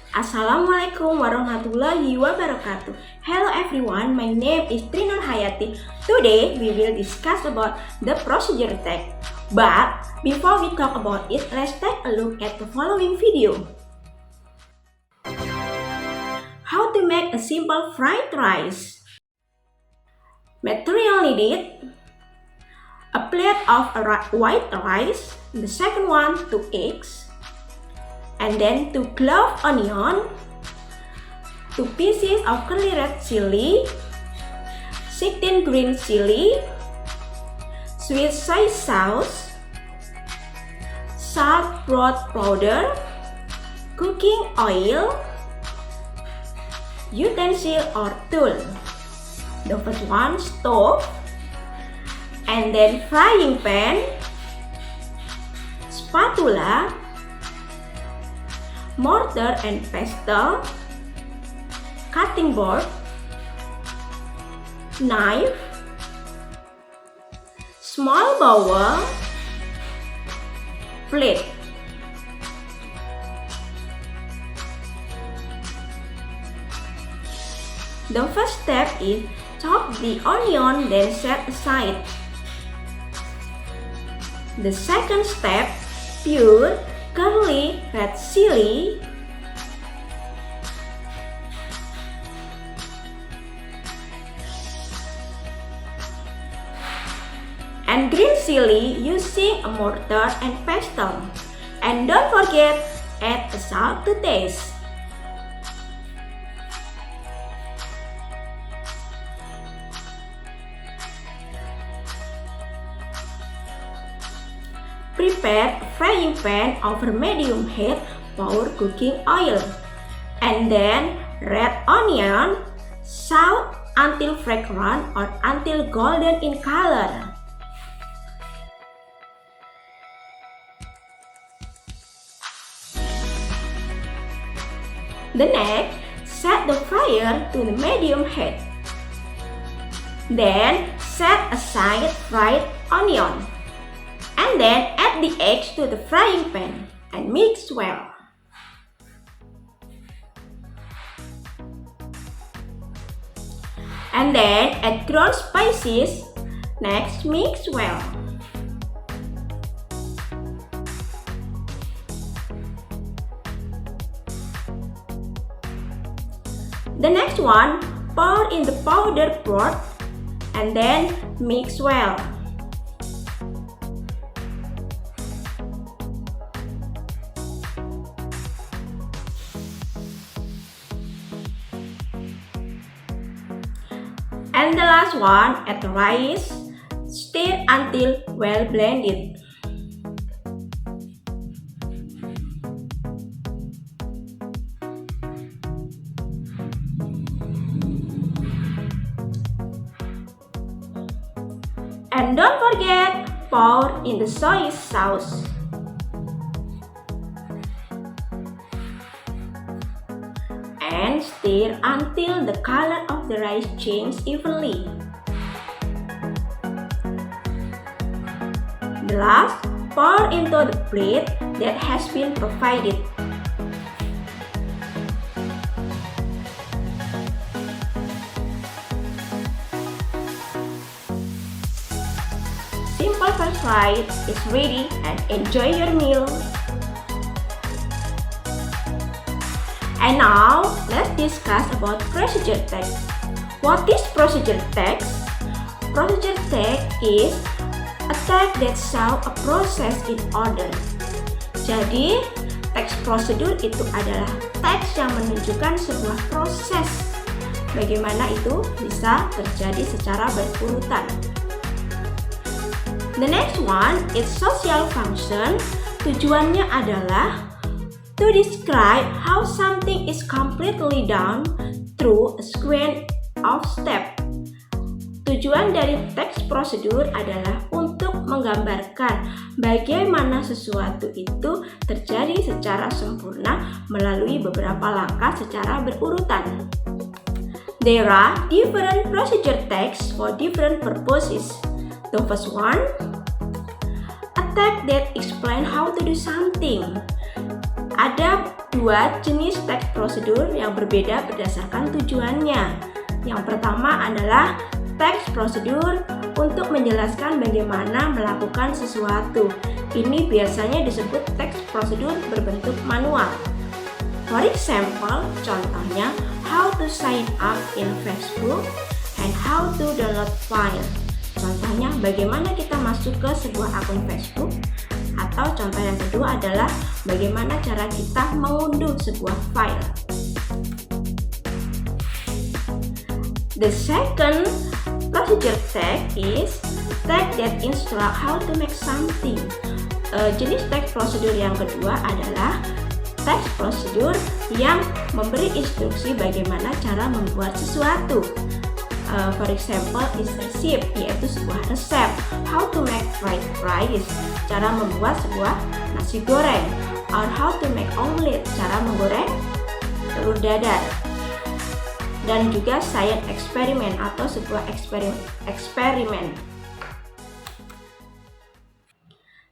Assalamualaikum warahmatullahi wabarakatuh. Hello everyone, my name is Trinur Hayati. Today we will discuss about the procedure tag. But before we talk about it, let's take a look at the following video. How to make a simple fried rice. Material needed: a plate of white rice, the second one 2 eggs, and then 2 clove onion, 2 pieces of curly red chili, 16 green chili, sweet soy sauce, salt broth powder, cooking oil, utensil or tool. The first one, stove, and then frying pan, spatula, mortar and pestle, cutting board, knife, small bowl, plate. The first step is chop the onion, then set aside. The second step, pure curly red chili, and green chili using a mortar and pestle. And don't forget, add a salt to taste. Prepare a frying pan over medium heat, pour cooking oil, and then red onion, salt until fragrant or until golden in color. The next, set the fire to the medium heat. Then set aside fried onion. And then add the eggs to the frying pan and mix well. And then add ground spices. Next, mix well. The next one, pour in the powdered broth and then mix well. And the last one, add the rice, stir until well blended. And don't forget, pour in the soy sauce. And stir until the color of the rice changes evenly. The last, pour into the plate that has been provided. Simple French fries is ready, and enjoy your meal. And now, let's discuss about procedure text. What is procedure text? Procedure text is a text that shows a process in order. Jadi, teks prosedur itu adalah teks yang menunjukkan sebuah proses. Bagaimana itu bisa terjadi secara berurutan. The next one is social function. Tujuannya adalah to describe how something is completely done through a sequence of steps. Tujuan dari teks prosedur adalah untuk menggambarkan bagaimana sesuatu itu terjadi secara sempurna melalui beberapa langkah secara berurutan. There are different procedure texts for different purposes. The first one, a text that explains how to do something. Ada dua jenis text procedure yang berbeda berdasarkan tujuannya. Yang pertama adalah text procedure untuk menjelaskan bagaimana melakukan sesuatu. Ini biasanya disebut text procedure berbentuk manual. For example, contohnya how to sign up in Facebook and how to download file. Contohnya bagaimana kita masuk ke sebuah akun Facebook, atau contoh yang kedua adalah bagaimana cara kita mengunduh sebuah file. The second procedure text is text that instruct how to make something. Jenis text procedure yang kedua adalah text procedure yang memberi instruksi bagaimana cara membuat sesuatu. For example, is recipe, yaitu sebuah resep. How to make fried rice, cara membuat sebuah nasi goreng. Or how to make omelet, cara menggoreng telur dadar. Dan juga science experiment atau sebuah eksperimen.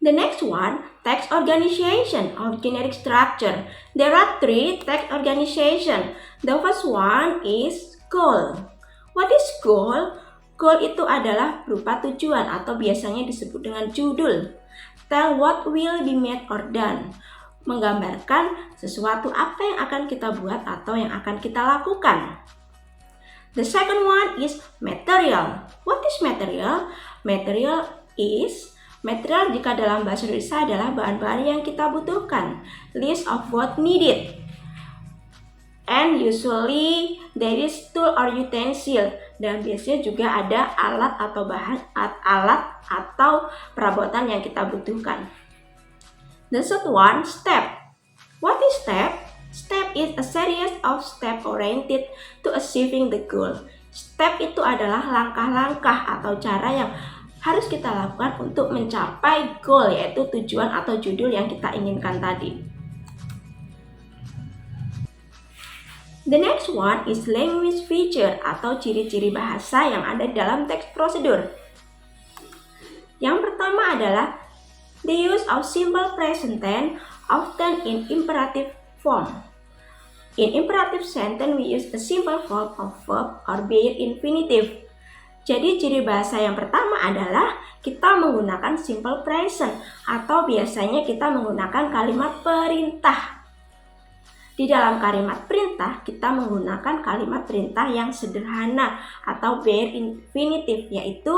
The next one, text organization or generic structure. There are three text organization. The first one is goal. What is goal? Goal itu adalah berupa tujuan atau biasanya disebut dengan judul. Tell what will be made or done. Menggambarkan sesuatu apa yang akan kita buat atau yang akan kita lakukan. The second one is material. What is material? Material jika dalam bahasa Indonesia adalah bahan-bahan yang kita butuhkan. List of what needed. And usually there is tool or utensil. Dan biasanya juga ada alat atau perabotan yang kita butuhkan. The third one, step. What is step? Step is a series of steps oriented to achieving the goal. Step itu adalah langkah-langkah atau cara yang harus kita lakukan untuk mencapai goal, yaitu tujuan atau judul yang kita inginkan tadi. The next one is language feature atau ciri-ciri bahasa yang ada dalam text procedure. Yang pertama adalah the use of simple present tense often in imperative form. In imperative sentence we use a simple form of verb or bare infinitive. Jadi ciri bahasa yang pertama adalah kita menggunakan simple present atau biasanya kita menggunakan kalimat perintah. Di dalam kalimat perintah kita menggunakan kalimat perintah yang sederhana atau bare infinitive, yaitu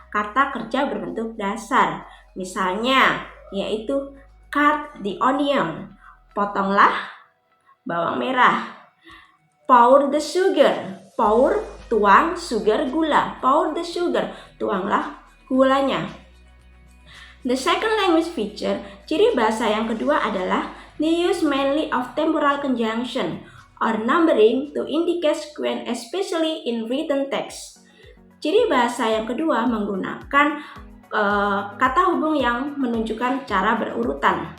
kata kerja berbentuk dasar. Misalnya yaitu cut the onion, potonglah bawang merah. Pour the sugar, pour tuang, sugar gula. Pour the sugar, tuanglah gulanya. The second language feature, ciri bahasa yang kedua adalah the use mainly of temporal conjunction or numbering to indicate sequence, especially in written text. Ciri bahasa yang kedua menggunakan kata hubung yang menunjukkan cara berurutan.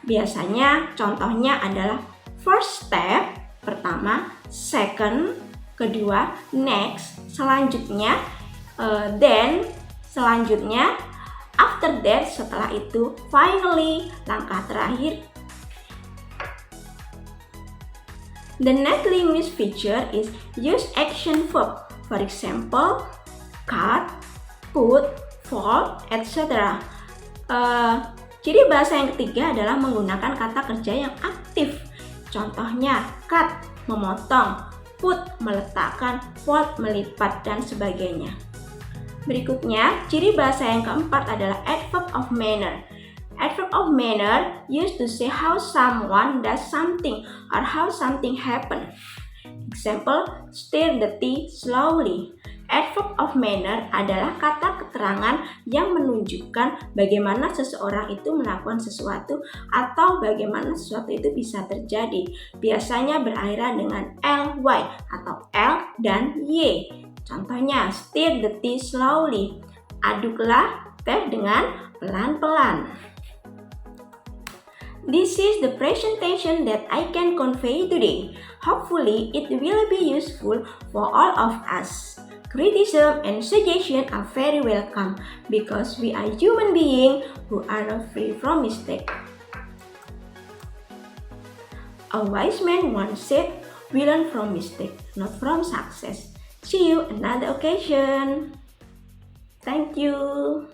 Biasanya contohnya adalah first step, pertama, second, kedua, next, selanjutnya, then, selanjutnya, after that, setelah itu, finally, langkah terakhir. The next language feature is use action verb. For example, cut, put, fold, etc. Ciri bahasa yang ketiga adalah menggunakan kata kerja yang aktif. Contohnya, cut, memotong, put, meletakkan, fold, melipat, dan sebagainya. Berikutnya, ciri bahasa yang keempat adalah adverb of manner. Adverb of manner used to say how someone does something or how something happen. Example, stir the tea slowly. Adverb of manner adalah kata keterangan yang menunjukkan bagaimana seseorang itu melakukan sesuatu atau bagaimana sesuatu itu bisa terjadi. Biasanya berakhiran dengan ly atau l dan y. Contohnya, stir the tea slowly. Aduklah teh dengan pelan-pelan. This is the presentation that I can convey today. Hopefully, it will be useful for all of us. Criticism and suggestion are very welcome because we are human beings who are not free from mistake. A wise man once said, "We learn from mistake, not from success." See you another occasion. Thank you.